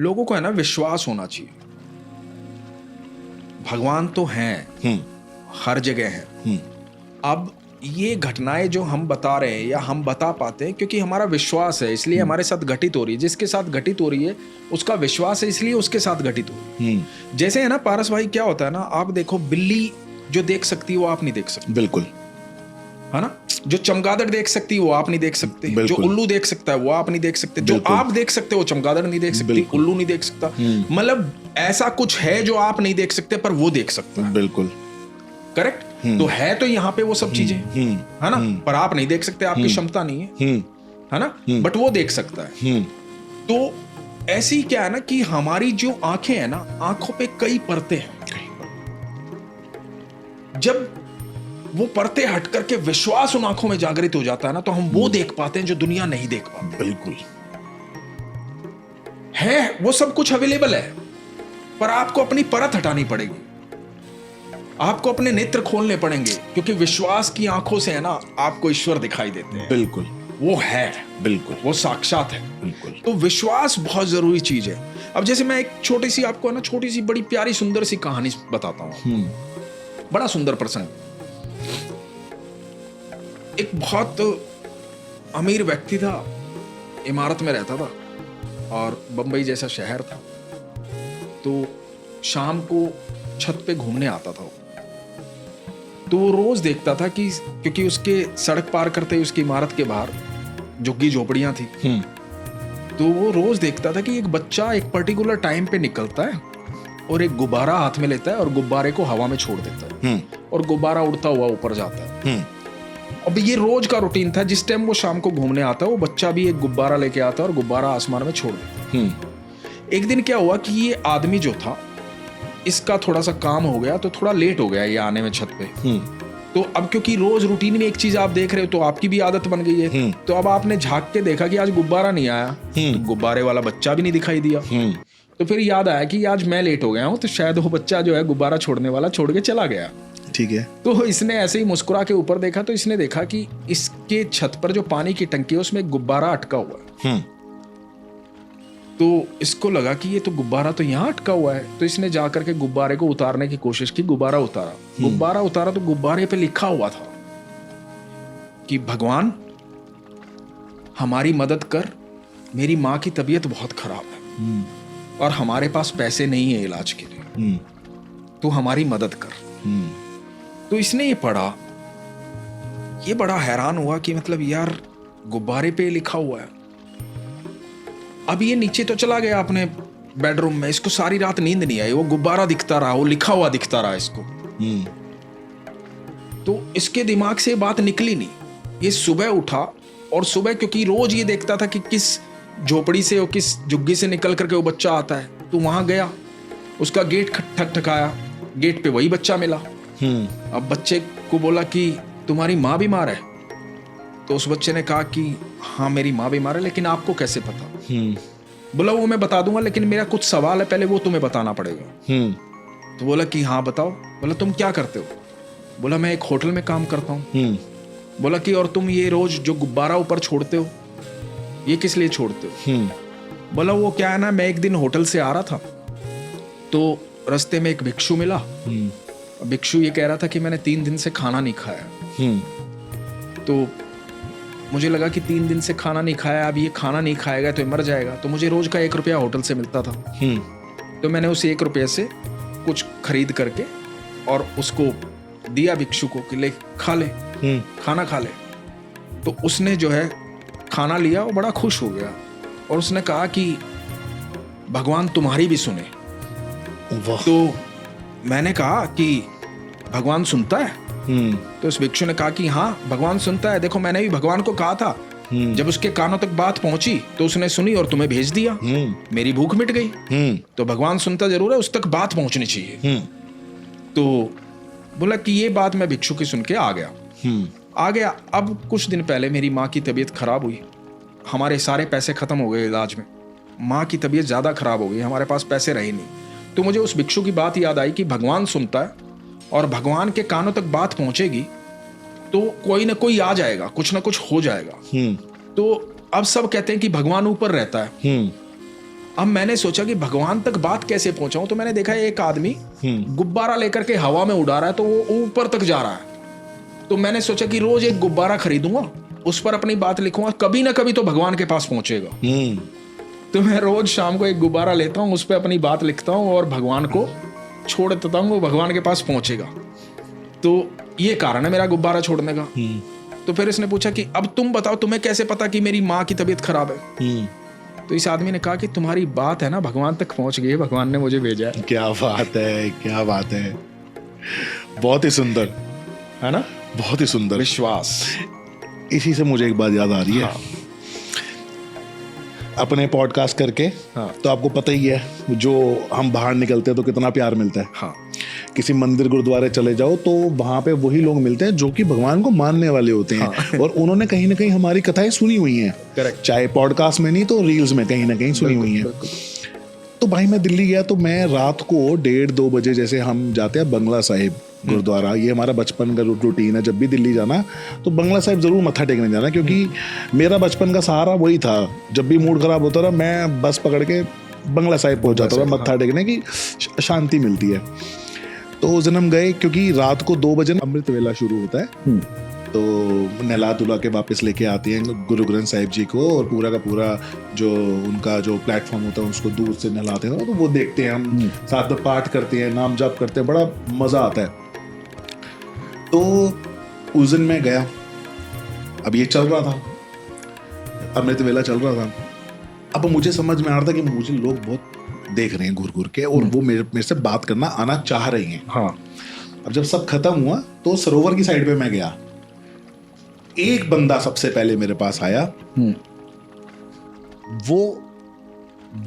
लोगों को है ना विश्वास होना चाहिए। भगवान तो हैं, हर जगह हैं। अब ये घटनाएं जो हम बता रहे हैं या हम बता पाते हैं क्योंकि हमारा विश्वास है, इसलिए हमारे साथ घटित हो रही है। जिसके साथ घटित हो रही है उसका विश्वास है, इसलिए उसके साथ घटित हो रही है। जैसे है ना पारस भाई, क्या होता है ना, आप देखो बिल्ली जो देख सकती है वो आप नहीं देख सकते। बिल्कुल, है ना। जो चमगादड़ देख सकती है वो आप नहीं देख सकते। जो उल्लू देख सकता है वो आप नहीं देख सकते। जो आप देख सकते हो चमगादड़ नहीं देख सकती, उल्लू नहीं देख सकता। मतलब ऐसा कुछ है जो आप नहीं देख सकते पर वो देख सकता है। बिल्कुल करेक्ट। तो है तो यहाँ पे वो सब चीजें, है ना, पर आप नहीं देख सकते, आपकी क्षमता नहीं है ना, बट वो देख सकता है। तो ऐसी क्या है ना कि हमारी जो आंखें हैं ना, आंखों पे कई परतें हैं। जब वो परतें हट करके विश्वास उन आंखों में जागृत हो जाता है ना, तो हम वो देख पाते हैं जो दुनिया नहीं देख पाती। बिल्कुल है वो सब कुछ अवेलेबल है, पर आपको अपनी परत हटानी पड़ेगी, आपको अपने नेत्र खोलने पड़ेंगे, क्योंकि विश्वास की आंखों से है ना आपको ईश्वर दिखाई देते हैं। बिल्कुल, वो है, बिल्कुल, वो साक्षात है। बिल्कुल। तो विश्वास बहुत जरूरी चीज है। अब जैसे मैं एक छोटी सी आपको ना, छोटी सी बड़ी प्यारी सुंदर सी कहानी बताता हूं। बड़ा सुंदर प्रसंग। एक बहुत अमीर व्यक्ति था, इमारत में रहता था और बंबई जैसा शहर था। तो शाम को छत पे घूमने आता था। तो वो रोज देखता था कि क्योंकि उसके सड़क पार करते ही उसकी इमारत के बाहर झुग्गी झोपड़ियां थी। तो वो रोज देखता था कि एक बच्चा एक पर्टिकुलर टाइम पे निकलता है और एक गुब्बारा हाथ में लेता है और गुब्बारे को हवा में छोड़ देता है और गुब्बारा उड़ता हुआ ऊपर जाता है। अब ये रोज का रूटीन था। जिस टाइम वो शाम को घूमने आता है, वो बच्चा भी एक गुब्बारा लेके आता है और गुब्बारा आसमान में छोड़ देता है। एक दिन क्या हुआ कि ये आदमी जो था, इसका थोड़ा सा काम हो गया, तो थोड़ा लेट हो गया ये आने में छत पे। तो अब क्योंकि रोज रूटीन में एक चीज आप देख रहे हो, तो आपकी भी आदत बन गई है। तो अब आपने झांक के देखा कि आज गुब्बारा नहीं आया, तो गुब्बारे वाला बच्चा भी नहीं दिखाई दिया। तो फिर याद आया कि आज मैं लेट हो गया हूँ, तो शायद वो बच्चा जो है गुब्बारा छोड़ने वाला छोड़ के चला गया। ठीक है। तो इसने ऐसे ही मुस्कुरा के ऊपर देखा, तो इसने देखा कि इसके छत पर जो पानी की टंकी है उसमें एक गुब्बारा अटका हुआ है। तो इसको लगा कि ये तो गुब्बारा तो यहाँ अटका हुआ है। तो इसने जाकर के गुब्बारे को उतारने की कोशिश की। गुब्बारा उतारा तो गुब्बारे पे लिखा हुआ था कि भगवान हमारी मदद कर, मेरी माँ की तबीयत बहुत खराब है और हमारे पास पैसे नहीं है इलाज के लिए, तो हमारी मदद कर। तो इसने ये पढ़ा, ये बड़ा हैरान हुआ कि मतलब यार गुब्बारे पे लिखा हुआ है। अब ये नीचे तो चला गया अपने बेडरूम में, इसको सारी रात नींद नहीं आई। वो गुब्बारा दिखता रहा, वो लिखा हुआ दिखता रहा इसको। तो इसके दिमाग से बात निकली नहीं। ये सुबह उठा और सुबह, क्योंकि रोज ये देखता था कि किस झोपड़ी से और किस झुग्गी से निकल करके वो बच्चा आता है, तो वहां गया, उसका गेट ठकठकाया, गेट पे वही बच्चा मिला। अब बच्चे को बोला कि तुम्हारी माँ बीमार है। तो उस बच्चे ने कहा कि हाँ मेरी माँ बीमार है, लेकिन आपको कैसे पता? बोला वो मैं बता दूंगा, लेकिन मेरा कुछ सवाल है, पहले वो तुम्हें बताना पड़ेगा। तो बोला कि हाँ बताओ। बोला तुम क्या करते हो? बोला मैं एक होटल में काम करता हूँ। बोला कि और तुम ये रोज जो गुब्बारा ऊपर छोड़ते हो, ये किस लिए छोड़ते हो? बोला वो क्या है ना, मैं एक दिन होटल से आ रहा था, तो रास्ते में एक भिक्षु मिला। भिक्षु ये कह रहा था कि मैंने 3 दिन से खाना नहीं खाया। तो मुझे लगा कि 3 दिन से खाना नहीं खाया, अब ये खाना नहीं खाएगा तो मर जाएगा। तो मुझे रोज का 1 रुपया होटल से मिलता था। तो मैंने उस 1 रुपये से कुछ खरीद करके और उसको दिया भिक्षु को कि ले खा ले, खाना खा ले। तो उसने जो है खाना लिया, वो बड़ा खुश हो गया और उसने कहा कि भगवान तुम्हारी भी सुने। तो मैंने कहा कि भगवान सुनता है? तो उस भिक्षु ने कहा कि हाँ भगवान सुनता है। देखो मैंने भी भगवान को कहा था, जब उसके कानों तक बात पहुंची तो उसने सुनी और तुम्हें भेज दिया, मेरी भूख मिट गई। तो भगवान सुनता जरूर है, उस तक बात पहुंचनी चाहिए। तो बोला कि ये बात मैं भिक्षु की सुन के आ गया। अब कुछ दिन पहले मेरी माँ की तबीयत खराब हुई, हमारे सारे पैसे खत्म हो गए इलाज में, माँ की तबीयत ज्यादा खराब हो गई, हमारे पास पैसे रहे नहीं। तो मुझे उस भिक्षु की बात याद आई कि भगवान सुनता है और भगवान के कानों तक बात पहुंचेगी तो कोई ना कोई आ जाएगा, कुछ ना कुछ हो जाएगा। तो अब सब कहते हैं कि भगवान ऊपर रहता है, अब मैंने सोचा कि भगवान तक बात कैसे पहुंचाऊं, तो मैंने देखा एक आदमी गुब्बारा लेकर के हवा में उड़ा रहा है, तो वो ऊपर तक जा रहा है। तो मैंने सोचा कि रोज एक गुब्बारा खरीदूंगा, उस पर अपनी बात लिखूंगा, कभी ना कभी तो भगवान के पास पहुंचेगा। तो मैं रोज शाम को एक गुब्बारा लेता हूँ, उस पर अपनी बात लिखता हूँ और भगवान को छोड़ देता हूँ, वो भगवान के पास पहुंचेगा। तो ये कारण है मेरा गुब्बारा छोड़ने का। तो फिर इसने पूछा कि अब तुम बताओ, तुम्हें कैसे पता कि मेरी माँ की तबीयत खराब है? तो इस आदमी ने कहा कि तुम्हारी बात है ना भगवान तक पहुंच गई है, भगवान ने मुझे भेजा है। क्या बात है, क्या बात है, बहुत ही सुंदर है ना, बहुत ही सुंदर। विश्वास। इसी से मुझे एक बात याद आ रही है। अपने पॉडकास्ट करके तो आपको पता ही है, जो हम बाहर निकलते हैं तो कितना प्यार मिलता है। किसी मंदिर गुरुद्वारे चले जाओ तो वहां पे वही लोग मिलते हैं जो कि भगवान को मानने वाले होते हैं। और उन्होंने कहीं ना कहीं हमारी कथाएं सुनी हुई हैं। करेक्ट। चाहे पॉडकास्ट में नहीं तो रील्स में कहीं ना कहीं सुनी हुई हैं। तो भाई मैं दिल्ली गया तो मैं रात को 1:30-2 बजे, जैसे हम जाते हैं बंगला साहिब गुरुद्वारा, ये हमारा बचपन का रूटीन है, जब भी दिल्ली जाना तो बंगला साहिब जरूर मत्था टेकने जाना, क्योंकि मेरा बचपन का सहारा वही था। जब भी मूड खराब होता था मैं बस पकड़ के बंगला साहिब पहुंच जाता था मत्था टेकने की, शांति मिलती है। तो उस दिन हम गए, क्योंकि रात को 2 बजे अमृत वेला शुरू होता है। तो नहला धुला के वापस लेके आते हैं गुरु ग्रंथ साहिब जी को, और पूरा का पूरा जो उनका जो प्लेटफॉर्म होता है उसको दूध से नहलाते हैं। तो वो देखते हैं, हम साथ में पाठ करते हैं, नाम जाप करते हैं, बड़ा मजा आता है। तो उस दिन मैं गया, अब ये चल रहा था, अमृत वेला चल रहा था। अब मुझे समझ में आ रहा था कि मुझे लोग बहुत देख रहे हैं घूर घूर के, और वो मेरे से बात करना आना चाह रही हैं। अब जब सब खत्म हुआ तो सरोवर की साइड पे मैं गया। एक बंदा सबसे पहले मेरे पास आया, वो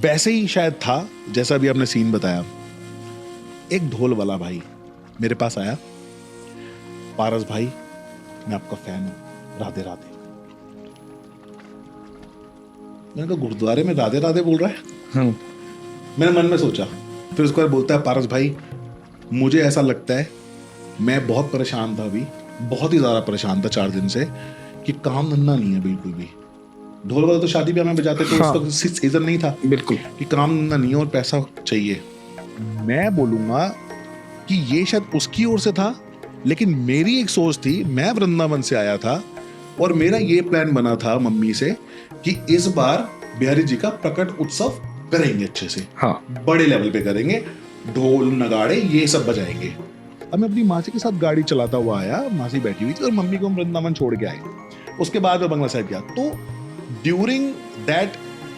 वैसे ही शायद था जैसा भी आपने सीन बताया। एक ढोल वाला भाई मेरे पास आया, पारस भाई मैं आपका फैन हूं, राधे राधे। मैंने कहा गुरुद्वारे में राधे राधे बोल रहा है? मैंने मन में सोचा, फिर उसके बाद बोलता है, पारस भाई मुझे ऐसा लगता है, मैं बहुत परेशान था अभी, बहुत ही ज्यादा परेशान था 4 दिन से, कि काम धंधा नहीं है बिल्कुल भी। ढोल वाला तो शादी ब्याह में बजाते थे, उस वक्त सीजन नहीं था बिल्कुल, कि काम धंधा नहीं है और पैसा चाहिए। मैं बोलूंगा कि ये शायद उसकी ओर से था, लेकिन मेरी एक सोच थी, मैं वृंदावन से आया था और मेरा ये प्लान बना था मम्मी से कि इस बार बिहारी जी का प्रकट उत्सव करेंगे अच्छे से, बड़े लेवल पे करेंगे, ढोल नगाड़े ये सब बजाएंगे। अब मैं अपनी मासी के साथ गाड़ी चलाता हुआ आया, मासी बैठी हुई थी और मम्मी को हम वृंदावन छोड़ के आए। उसके बाद मैं बंगला साहिब गया। तो ड्यूरिंग दैट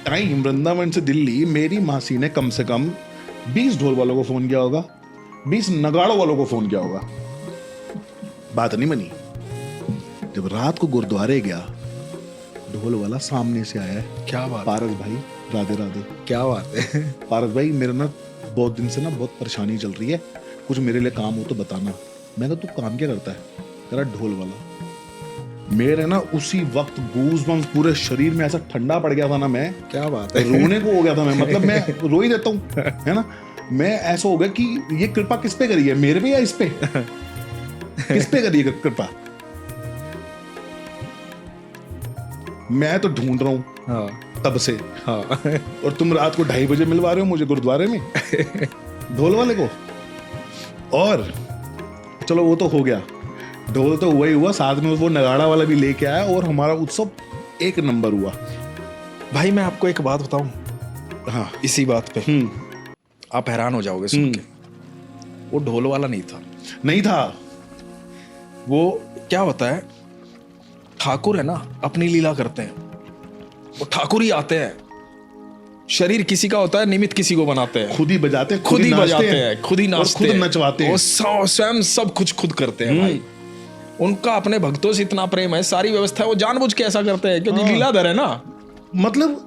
टाइम वृंदावन से दिल्ली मेरी मासी ने कम से कम 20 ढोल वालों को फोन किया होगा, 20 नगाड़ों वालों को फोन किया होगा। बात नहीं बनी। जब रात को गुरुद्वारे गया, ढोल वाला सामने से आया, क्या बात, पारस भाई राधे राधे। क्या बात है पारस भाई, मेरे ना बहुत दिन से ना बहुत परेशानी चल रही है, कुछ मेरे लिए काम हो तो बताना। मैं कहा तू काम क्या करता है? कह रहा ढोल वाला। मेरे ना उसी वक्त गूज़बम्स पूरे शरीर में ऐसा ठंडा पड़ गया था ना, मैं क्या बात है रोने को हो गया था मैं, मतलब मैं रो ही देता हूँ है ना। मैं ऐसा हो गया कि ये कृपा किस पे करी है, मेरे पे या इस पे किस पे करी है कृपा? मैं तो ढूंढ रहा हूँ तब से, और तुम रात को 2:30 बजे मिलवा रहे हो मुझे गुरुद्वारे में ढोल वाले को। और चलो वो तो हो गया, ढोल तो हुआ ही हुआ, साथ में वो नगाड़ा वाला भी लेके आया और हमारा उत्सव एक नंबर हुआ। भाई मैं आपको एक बात बताऊं, इसी बात पे आप हैरान हो जाओगे सुन के। वो ढोल वाला नहीं था। वो क्या होता है, ठाकुर है ना, अपनी लीला करते हैं, वो ठाकुर ही आते हैं। शरीर किसी का होता है, निमित्त किसी को बनाते हैं, खुद ही बजाते हैं, खुद ही बजाते हैं, खुद ही नाचते हैं, खुद नचवाते हैं, स्वयं सब कुछ खुद करते हैं भाई। उनका अपने भक्तों से इतना प्रेम है, सारी व्यवस्था वो जानबूझ के ऐसा करते हैं क्योंकि लीलाधर है ना। मतलब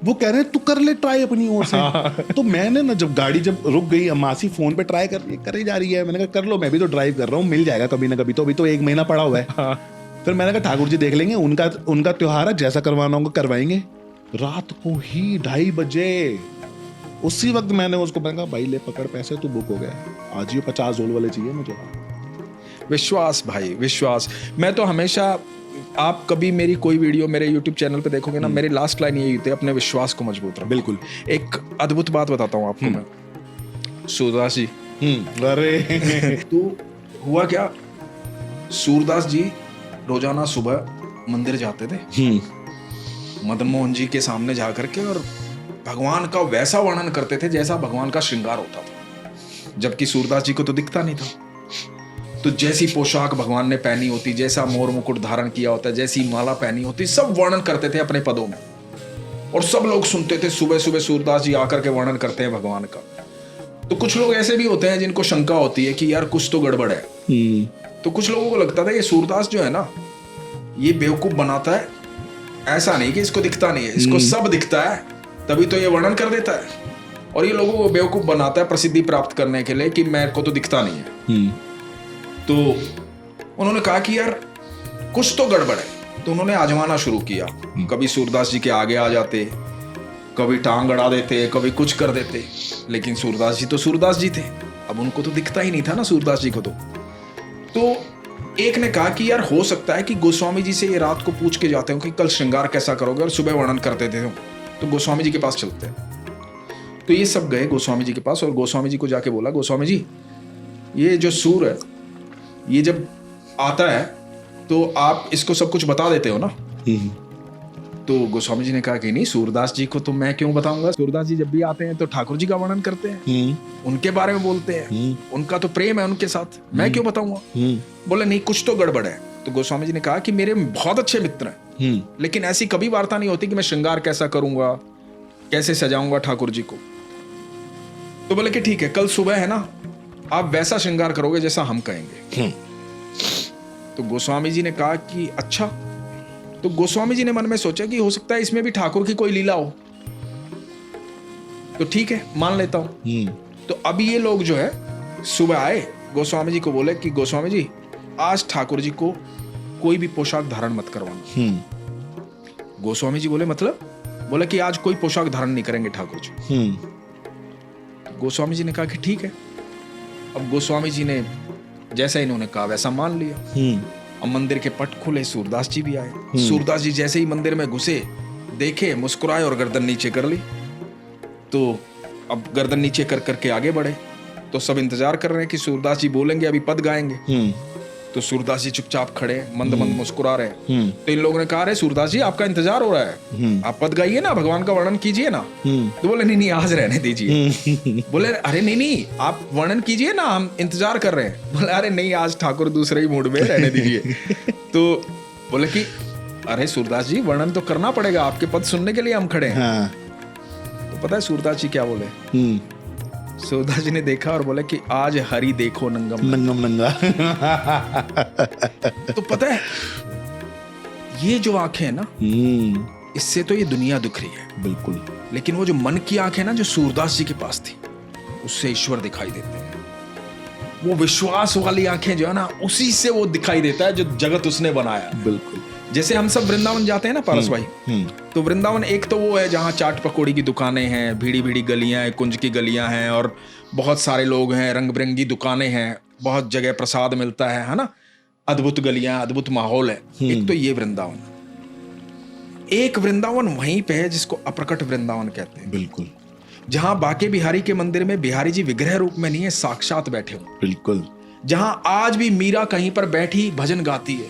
वो कह रहे हैं तू कर ले ट्राई अपनी ओर से। तो मैंने ना जब गाड़ी जब रुक गई, मासी फोन पे ट्राई करे जा रही है, मैंने कहा कर लो, मैं भी तो ड्राइव कर रहा हूँ, मिल जाएगा कभी ना कभी तो, अभी तो 1 महीना पड़ा हुआ है। फिर मैंने कहा ठाकुर जी देख लेंगे, उनका त्योहार है, जैसा करवाना होगा करवाएंगे। रात को ही 2:30 बजे उसी वक्त मैंने उसको कहा भाई ले पकड़ पैसे, तू बुक हो गया, आज ही 50 ढोल वाले चाहिए मुझे। विश्वास भाई, विश्वास। मैं तो हमेशा आप कभी मेरी कोई वीडियो मेरे YouTube चैनल पे देखोगे ना, मेरी लास्ट लाइन यही होती है, अपने विश्वास को मजबूत रखो। बिल्कुल। एक अद्भुत बात बताता हूँ आपको मैं, सूरदास जी। अरे तो हुआ क्या, सूरदास जी रोजाना सुबह मंदिर जाते थे मदन मोहन जी के सामने जा करके, और भगवान का वैसा वर्णन करते थे जैसा भगवान का श्रृंगार होता था, जबकि सूरदास जी को तो दिखता नहीं था। तो जैसी पोशाक भगवान ने पहनी होती, जैसा मोर मुकुट धारण किया होता, जैसी माला पहनी होती, सब वर्णन करते थे अपने पदों में, और सब लोग सुनते थे। सुबह सुबह सूरदास जी आकर के वर्णन करते हैं भगवान का। तो कुछ लोग ऐसे भी होते हैं जिनको शंका होती है कि यार कुछ तो गड़बड़ है। तो कुछ लोगों को लगता था ये सूरदास जो है ना, ये बेवकूफ बनाता है, ऐसा नहीं कि इसको दिखता नहीं है, इसको सब दिखता है, तभी तो ये वर्णन कर देता है, और ये लोगों को बेवकूफ बनाता है प्रसिद्धि प्राप्त करने के लिए कि मेरे को तो दिखता नहीं है। तो उन्होंने कहा कि यार कुछ तो गड़बड़ है। तो उन्होंने आजमाना शुरू किया। कभी सूरदास जी के आगे आ जाते, कभी टांग अड़ा देते, कभी कुछ कर देते, लेकिन सूरदास जी तो सूरदास जी थे, अब उनको तो दिखता ही नहीं था ना सूरदास जी को। तो एक ने कहा कि यार हो सकता है कि गोस्वामी जी से ये रात को पूछ के जाते हो कि कल श्रृंगार कैसा करोगे, और सुबह वर्णन करते थे, तो गोस्वामी जी के पास चलते हैं। तो ये सब गए गोस्वामी जी के पास, और गोस्वामी जी को जाके बोला, गोस्वामी जी ये जो सूर है, ये जब आता है तो आप इसको सब कुछ बता देते हो ना। तो गोस्वामी जी ने कहा कि नहीं, सूरदास जी को तो मैं क्यों बताऊंगा, सूरदास जी जब भी आते हैं तो ठाकुर जी का वर्णन करते हैं, उनके बारे में बोलते हैं, उनका तो प्रेम है उनके साथ, मैं क्यों बताऊंगा। बोले नहीं, कुछ तो गड़बड़ है। तो गोस्वामी जी ने कहा कि मेरे बहुत अच्छे मित्र हैं, लेकिन ऐसी कभी वार्ता नहीं होती कि मैं श्रृंगार कैसा करूंगा, कैसे सजाऊंगा ठाकुर जी को। तो बोले कि ठीक है, कल सुबह है ना, आप वैसा श्रृंगार करोगे जैसा हम कहेंगे। तो गोस्वामी जी ने कहा कि अच्छा। तो गोस्वामी जी ने मन में सोचा कि हो सकता है इसमें भी ठाकुर की कोई लीला हो, तो ठीक है मान लेता हूं। तो अभी ये लोग जो है सुबह आए, गोस्वामी जी को बोले कि गोस्वामी जी आज ठाकुर जी को कोई भी पोशाक धारण मत करवाना। गोस्वामी जी बोले मतलब? बोले कि आज कोई पोशाक धारण नहीं करेंगे ठाकुर जी। गोस्वामी जी ने कहा कि ठीक है। अब गोस्वामी जी ने जैसा इन्होंने कहा वैसा मान लिया। अब मंदिर के पट खुले, सूरदास जी भी आए। सूरदास जी जैसे ही मंदिर में घुसे, देखे, मुस्कुराए और गर्दन नीचे कर ली। तो अब गर्दन नीचे कर करके आगे बढ़े, तो सब इंतजार कर रहे हैं कि सूरदास जी बोलेंगे, अभी पद गाएंगे। तो सूरदास जी चुपचाप खड़े, मंद मंद मुस्कुरा रहे। तो इन लोगों ने कहा, अरे सूरदास जी आपका इंतजार हो रहा है, आप पद गाइए ना, भगवान का वर्णन कीजिए ना। तो बोले नहीं आज रहने दीजिए। बोले अरे नहीं आप वर्णन कीजिए ना, हम इंतजार कर रहे हैं। बोले अरे नहीं, आज ठाकुर दूसरे ही मूड में, रहने दीजिए। तो बोले कि अरे सूरदास जी वर्णन तो करना पड़ेगा, आपके पद सुनने के लिए हम खड़े हैं। तो पता है सूरदास जी क्या बोले? सूरदास जी ने देखा और बोले कि आज हरि देखो नंगम नंगा। तो पता है ये जो आंखें है ना, इससे तो ये दुनिया दिख रही है बिल्कुल, लेकिन वो जो मन की आंखें ना, जो सूरदास जी के पास थी, उससे ईश्वर दिखाई देते हैं। वो विश्वास वाली आंखें जो है ना, उसी से वो दिखाई देता है जो जगत उसने बनाया। बिल्कुल। जैसे हम सब वृंदावन जाते हैं ना पारस भाई, तो वृंदावन एक तो वो है जहाँ चाट पकौड़ी की दुकानें हैं, भीड़ी भीड़ी गलियां हैं, कुंज की गलियां हैं, और बहुत सारे लोग हैं, रंग बिरंगी दुकानें हैं, बहुत जगह प्रसाद मिलता है ना, अद्भुत गलियां, अद्भुत माहौल है। एक तो ये वृंदावन। एक वृंदावन वहीं पे है जिसको अप्रकट वृंदावन कहते हैं। बिल्कुल। जहाँ बाके बिहारी के मंदिर में बिहारी जी विग्रह रूप में नहीं है, साक्षात बैठे हो। बिल्कुल। जहाँ आज भी मीरा कहीं पर बैठी भजन गाती है,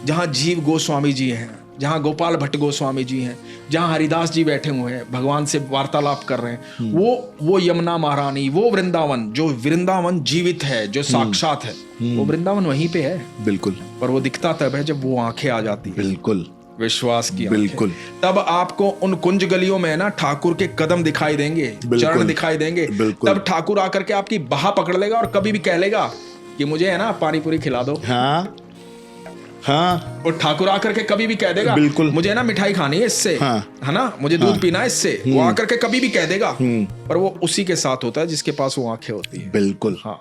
जहाँ जीव गोस्वामी जी हैं, जहाँ गोपाल भट्ट गोस्वामी जी हैं, जहाँ हरिदास जी बैठे हुए हैं, भगवान से वार्तालाप कर रहे हैं, वो यमुना महारानी, वो वृंदावन, जो वृंदावन जीवित है, जो साक्षात है, वो वृंदावन वहीं पे है। बिल्कुल। पर वो दिखता तब है जब वो आंखें आ जाती है। बिल्कुल। विश्वास की बिल्कुल। तब आपको उन कुंज गलियों में ना ठाकुर के कदम दिखाई देंगे, चरण दिखाई देंगे। तब ठाकुर आकर के आपकी बाह पकड़ लेगा और कभी भी कह लेगा कि मुझे है ना पानी पूरी खिला दो। हाँ हाँ। और ठाकुर आकर के कभी भी कह देगा, बिल्कुल, मुझे ना मिठाई खानी है इससे, हाँ, है ना, मुझे दूध पीना है इससे। वो आकर के कभी भी कह देगा, पर वो उसी के साथ होता है जिसके पास वो आंखें होती है। बिल्कुल। हाँ।